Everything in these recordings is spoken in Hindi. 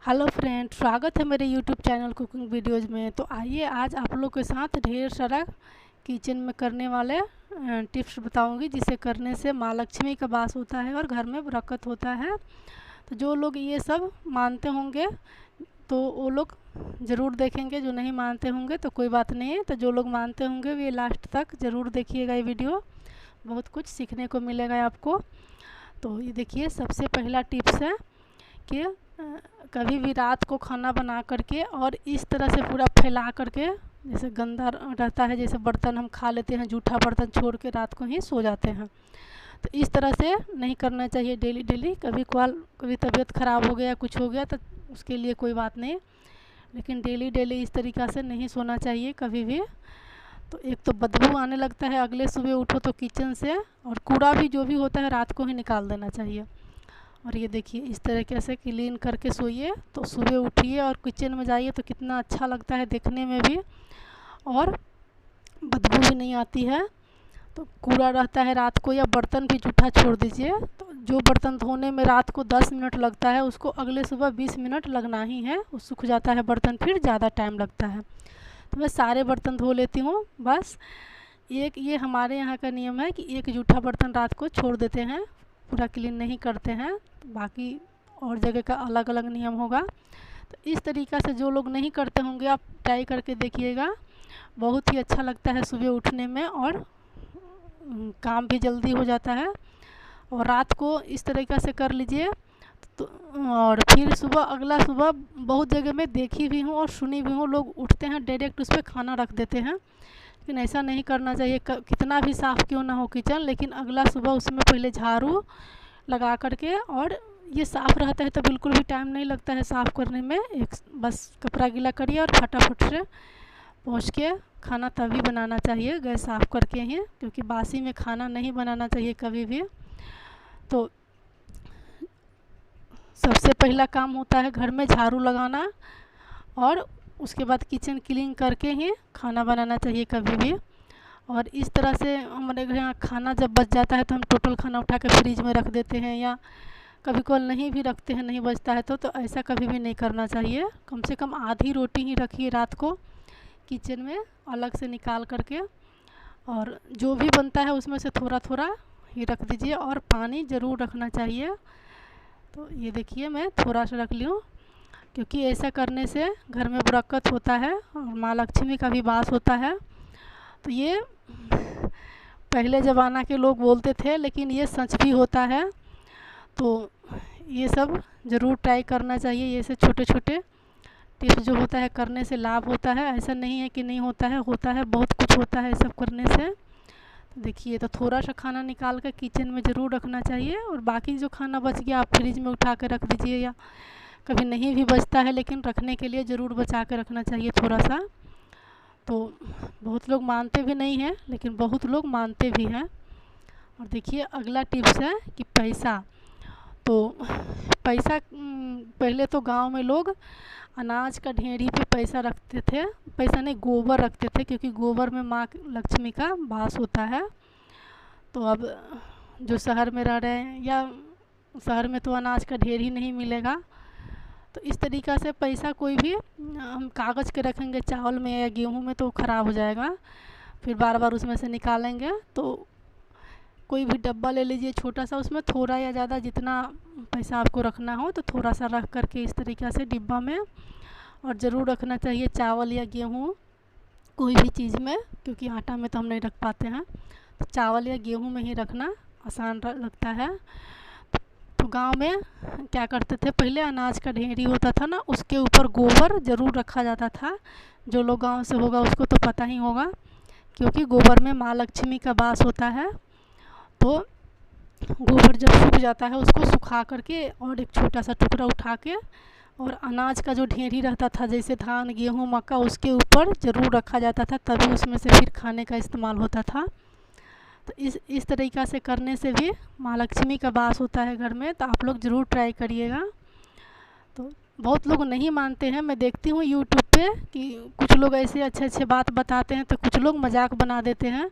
हेलो फ्रेंड, स्वागत है मेरे यूट्यूब चैनल कुकिंग वीडियोज़ में। तो आइए आज आप लोग के साथ ढेर सारा किचन में करने वाले टिप्स बताऊंगी, जिसे करने से माँ लक्ष्मी का वास होता है और घर में बरकत होता है। तो जो लोग ये सब मानते होंगे तो वो लोग ज़रूर देखेंगे, जो नहीं मानते होंगे तो कोई बात नहीं है। तो जो लोग मानते होंगे वे लास्ट तक ज़रूर देखिएगा ये वीडियो, बहुत कुछ सीखने को मिलेगा आपको। तो ये देखिए, सबसे पहला टिप्स है कि कभी भी रात को खाना बना करके और इस तरह से पूरा फैला करके, जैसे गंदा रहता है, जैसे बर्तन हम खा लेते हैं, जूठा बर्तन छोड़ के रात को ही सो जाते हैं, तो इस तरह से नहीं करना चाहिए डेली डेली। कभी तबीयत ख़राब हो गया, कुछ हो गया तो उसके लिए कोई बात नहीं, लेकिन डेली डेली इस तरीक़ा से नहीं सोना चाहिए कभी भी। तो एक तो बदबू आने लगता है, अगले सुबह उठो तो किचन से, और कूड़ा भी जो भी होता है रात को ही निकाल देना चाहिए। और ये देखिए, इस तरीके से क्लीन करके सोइए तो सुबह उठिए और किचन में जाइए तो कितना अच्छा लगता है देखने में भी, और बदबू भी नहीं आती है। तो कूड़ा रहता है रात को, या बर्तन भी जूठा छोड़ दीजिए, तो जो बर्तन धोने में रात को 10 मिनट लगता है उसको अगले सुबह 20 मिनट लगना ही है। वो सूख जाता है बर्तन, फिर ज़्यादा टाइम लगता है। तो मैं सारे बर्तन धो लेती हूँ बस। एक ये हमारे यहाँ का नियम है कि एक जूठा बर्तन रात को छोड़ देते हैं, पूरा क्लीन नहीं करते हैं। बाकी और जगह का अलग अलग नियम होगा। तो इस तरीक़ा से जो लोग नहीं करते होंगे आप ट्राई करके देखिएगा, बहुत ही अच्छा लगता है सुबह उठने में, और काम भी जल्दी हो जाता है। और रात को इस तरीक़ा से कर लीजिए तो, और फिर सुबह अगला सुबह बहुत जगह मैं देखी भी हूँ और सुनी भी हूँ, लोग उठते हैं डायरेक्ट उस पर खाना रख देते हैं, लेकिन ऐसा नहीं करना चाहिए। कितना भी साफ़ क्यों ना हो किचन, लेकिन अगला सुबह उसमें पहले झाड़ू लगा करके, और ये साफ़ रहता है तो बिल्कुल भी टाइम नहीं लगता है साफ़ करने में। एक बस कपड़ा गीला करिए और फटाफट से पोंछ के खाना तभी बनाना चाहिए, गैस साफ़ करके ही, क्योंकि बासी में खाना नहीं बनाना चाहिए कभी भी। तो सबसे पहला काम होता है घर में झाड़ू लगाना, और उसके बाद किचन क्लीन करके ही खाना बनाना चाहिए कभी भी। और इस तरह से हमारे घर यहाँ खाना जब बच जाता है तो हम टोटल खाना उठा के फ्रिज में रख देते हैं, या कभी कभी नहीं भी रखते हैं, नहीं बचता है तो ऐसा कभी भी नहीं करना चाहिए। कम से कम आधी रोटी ही रखिए रात को किचन में अलग से निकाल करके, और जो भी बनता है उसमें से थोड़ा थोड़ा ही रख दीजिए, और पानी ज़रूर रखना चाहिए। तो ये देखिए, मैं थोड़ा सा रख ली हूँ, क्योंकि ऐसा करने से घर में बरकत होता है और माँ लक्ष्मी का भी वास होता है। तो ये पहले ज़माना के लोग बोलते थे, लेकिन ये सच भी होता है। तो ये सब ज़रूर ट्राई करना चाहिए। ये से छोटे छोटे टिप्स जो होता है करने से लाभ होता है, ऐसा नहीं है कि नहीं होता है, होता है, बहुत कुछ होता है ये सब करने से। तो देखिए, तो थोड़ा सा खाना निकाल कर किचन में ज़रूर रखना चाहिए, और बाकी जो खाना बच गया आप फ्रिज में उठा कर रख दीजिए, या कभी नहीं भी बचता है लेकिन रखने के लिए ज़रूर बचा कर रखना चाहिए थोड़ा सा। तो बहुत लोग मानते भी नहीं हैं, लेकिन बहुत लोग मानते भी हैं। और देखिए, अगला टिप्स है कि पैसा। तो पैसा, पहले तो गांव में लोग अनाज का ढेरी पे पैसा रखते थे, पैसा नहीं, गोबर रखते थे, क्योंकि गोबर में माँ लक्ष्मी का वास होता है। तो अब जो शहर में रह रहे हैं, या शहर में तो अनाज का ढेर ही नहीं मिलेगा, तो इस तरीक़ा से पैसा कोई भी हम कागज़ के रखेंगे चावल में या गेहूँ में तो ख़राब हो जाएगा, फिर बार बार उसमें से निकालेंगे। तो कोई भी डब्बा ले लीजिए छोटा सा, उसमें थोड़ा या ज़्यादा जितना पैसा आपको रखना हो तो थोड़ा सा रख करके इस तरीक़ा से डिब्बा में, और ज़रूर रखना चाहिए चावल या गेहूँ कोई भी चीज़ में, क्योंकि आटा में तो हम नहीं रख पाते हैं, तो चावल या गेहूँ में ही रखना आसान लगता है। तो गांव में क्या करते थे, पहले अनाज का ढेरी होता था ना, उसके ऊपर गोबर ज़रूर रखा जाता था। जो लोग गांव से होगा उसको तो पता ही होगा, क्योंकि गोबर में माँ लक्ष्मी का वास होता है। तो गोबर जब सूख जाता है उसको सुखा करके, और एक छोटा सा टुकड़ा उठा के, और अनाज का जो ढेरी रहता था जैसे धान गेहूँ मक्का, उसके ऊपर ज़रूर रखा जाता था, तभी उसमें से फिर खाने का इस्तेमाल होता था। तो इस तरीक़ा से करने से भी माँ लक्ष्मी का वास होता है घर में। तो आप लोग ज़रूर ट्राई करिएगा। तो बहुत लोग नहीं मानते हैं, मैं देखती हूँ यूट्यूब पे कि कुछ लोग ऐसे अच्छे अच्छे बात बताते हैं, तो कुछ लोग मजाक बना देते हैं,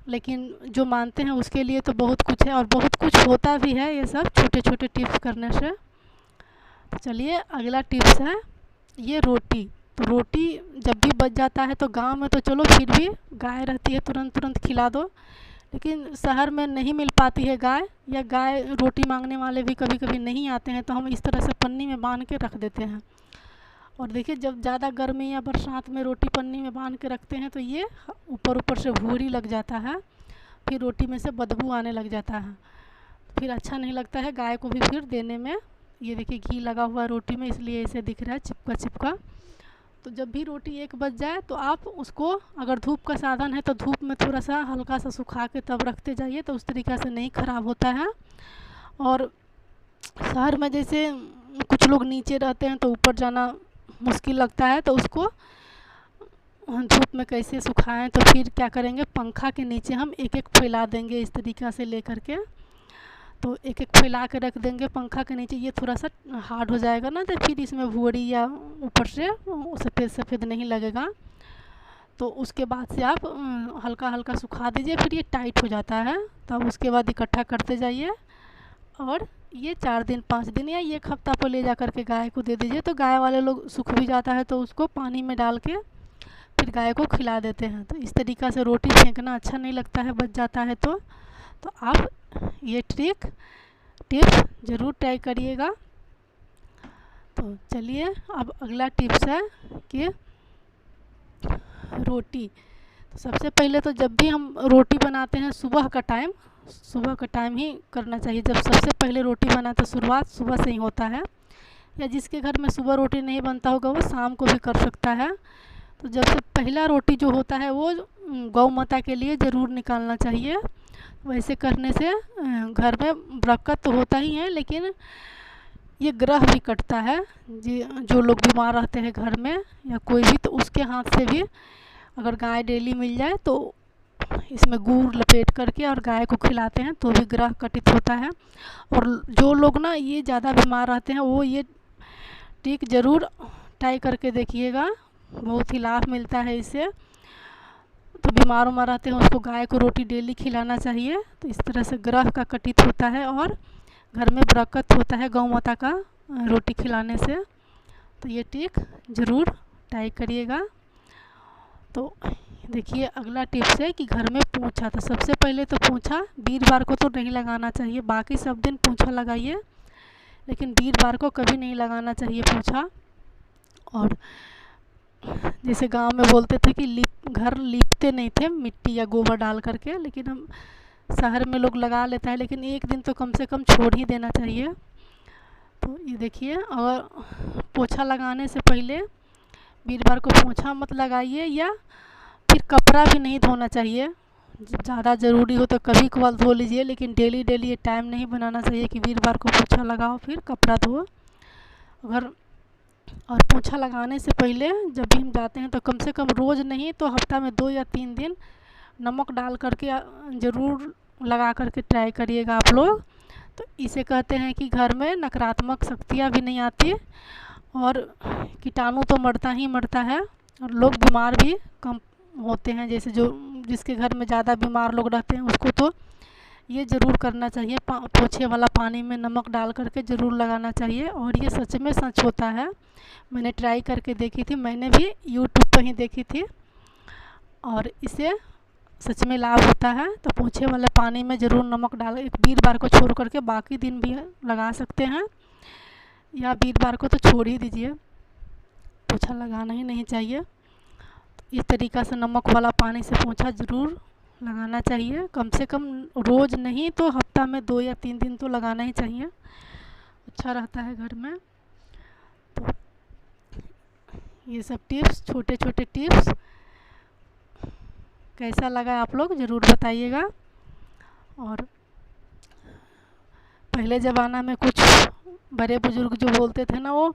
लेकिन जो मानते हैं उसके लिए तो बहुत कुछ है, और बहुत कुछ होता भी है ये सब छोटे छोटे टिप्स करने से। तो चलिए अगला टिप्स है ये रोटी। तो रोटी जब भी बच जाता है तो गांव में तो चलो फिर भी गाय रहती है, तुरंत तुरंत खिला दो, लेकिन शहर में नहीं मिल पाती है गाय, या गाय रोटी मांगने वाले भी कभी कभी नहीं आते हैं, तो हम इस तरह से पन्नी में बांध के रख देते हैं। और देखिए जब ज़्यादा गर्मी या बरसात में रोटी पन्नी में बांध के रखते हैं तो ये ऊपर ऊपर से भूरी लग जाता है, फिर रोटी में से बदबू आने लग जाता है, फिर अच्छा नहीं लगता है गाय को भी फिर देने में। ये देखिए घी लगा हुआ है रोटी में, इसलिए ऐसे दिख रहा है चिपका चिपका। तो जब भी रोटी एक बच जाए तो आप उसको, अगर धूप का साधन है तो धूप में थोड़ा सा हल्का सा सुखा के तब रखते जाइए, तो उस तरीक़ा से नहीं ख़राब होता है। और शहर में जैसे कुछ लोग नीचे रहते हैं तो ऊपर जाना मुश्किल लगता है, तो उसको धूप में कैसे सुखाएं, तो फिर क्या करेंगे, पंखा के नीचे हम एक एक फैला देंगे इस तरीक़ा से ले करके। तो एक एक फैला के रख देंगे पंखा के नीचे, ये थोड़ा सा हार्ड हो जाएगा ना, तो फिर इसमें भुवड़ी या ऊपर से सफ़ेद सफ़ेद नहीं लगेगा। तो उसके बाद से आप हल्का हल्का सुखा दीजिए, फिर ये टाइट हो जाता है, तब उसके बाद इकट्ठा करते जाइए और ये 4 दिन 5 दिन या 1 हफ्ता पर ले जा कर के गाय को दे दीजिए। तो गाय वाले लोग सूख भी जाता है तो उसको पानी में डाल के फिर गाय को खिला देते हैं। तो इस तरीक़ा से रोटी फेंकना अच्छा नहीं लगता है, बच जाता है तो आप ये टिप्स ज़रूर ट्राई करिएगा। तो चलिए अब अगला टिप्स है कि रोटी। तो सबसे पहले तो जब भी हम रोटी बनाते हैं सुबह का टाइम ही करना चाहिए। जब सबसे पहले रोटी बनाए तो शुरुआत सुबह से ही होता है, या जिसके घर में सुबह रोटी नहीं बनता होगा वो शाम को भी कर सकता है। तो जब से पहला रोटी जो होता है वो गौ माता के लिए ज़रूर निकालना चाहिए। वैसे करने से घर में बरकत तो होता ही है, लेकिन ये ग्रह भी कटता है। जो लोग बीमार रहते हैं घर में या कोई भी, तो उसके हाथ से भी अगर गाय डेली मिल जाए तो इसमें गुड़ लपेट करके और गाय को खिलाते हैं तो भी ग्रह कटित होता है। और जो लोग ना ये ज़्यादा बीमार रहते हैं वो ये टिक ज़रूर ट्राई करके देखिएगा, बहुत ही लाभ मिलता है इससे। तो बीमार उमार रहते हैं उसको गाय को रोटी डेली खिलाना चाहिए, तो इस तरह से ग्रह का कटित होता है और घर में बरकत होता है गौ माता का रोटी खिलाने से। तो ये टिक ज़रूर ट्राई करिएगा। तो देखिए अगला टिप्स है कि घर में पोंछा। तो सबसे पहले तो पोंछा वीरवार को तो नहीं लगाना चाहिए, बाकी सब दिन पोंछा लगाइए, लेकिन वीरवार को कभी नहीं लगाना चाहिए पोंछा। और जैसे गांव में बोलते थे कि घर लीपते नहीं थे मिट्टी या गोबर डाल करके, लेकिन हम शहर में लोग लगा लेता है, लेकिन एक दिन तो कम से कम छोड़ ही देना चाहिए। तो ये देखिए, और पोछा लगाने से पहले वीरवार को पोछा मत लगाइए, या फिर कपड़ा भी नहीं धोना चाहिए। ज़्यादा ज़रूरी हो तो कभी कभार धो लीजिए, लेकिन डेली ये टाइम नहीं बनाना चाहिए कि वीरवार को पोछा लगाओ फिर कपड़ा धो। और पोछा लगाने से पहले जब भी हम जाते हैं तो कम से कम रोज़ नहीं तो हफ्ता में 2 या 3 दिन नमक डाल करके ज़रूर लगा करके ट्राई करिएगा आप लोग। तो इसे कहते हैं कि घर में नकारात्मक शक्तियाँ भी नहीं आती और कीटाणु तो मरता ही मरता है, और लोग बीमार भी कम होते हैं। जैसे जिसके घर में ज़्यादा बीमार लोग रहते हैं उसको तो ये ज़रूर करना चाहिए, पोछे वाला पानी में नमक डाल करके ज़रूर लगाना चाहिए। और ये सच में सच होता है, मैंने ट्राई करके देखी थी, मैंने भी यूट्यूब पर ही देखी थी, और इसे सच में लाभ होता है। तो पोछे वाले पानी में ज़रूर नमक डाल, एक वीरवार को छोड़ करके बाकी दिन भी लगा सकते हैं, या वीरवार को तो छोड़ ही दीजिए, पोछा लगाना ही नहीं चाहिए। इस तरीक़ा से नमक वाला पानी से पोछा ज़रूर लगाना चाहिए, कम से कम रोज़ नहीं तो हफ्ता में 2 या 3 दिन तो लगाना ही चाहिए, अच्छा रहता है घर में। तो ये सब टिप्स, छोटे छोटे टिप्स कैसा लगा आप लोग ज़रूर बताइएगा। और पहले ज़माना में कुछ बड़े बुज़ुर्ग जो बोलते थे ना वो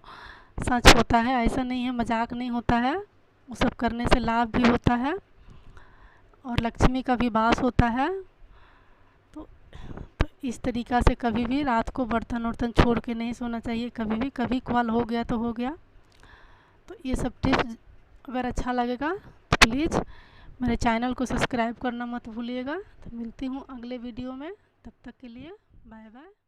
सच होता है, ऐसा नहीं है, मजाक नहीं होता है, वो सब करने से लाभ भी होता है और लक्ष्मी का भी वास होता है। तो इस तरीक़ा से कभी भी रात को बर्तन वर्तन छोड़ के नहीं सोना चाहिए, कभी कॉल हो गया तो हो गया। तो ये सब टिप्स अगर अच्छा लगेगा तो प्लीज़ मेरे चैनल को सब्सक्राइब करना मत भूलिएगा। तो मिलती हूँ अगले वीडियो में, तब तक के लिए बाय बाय।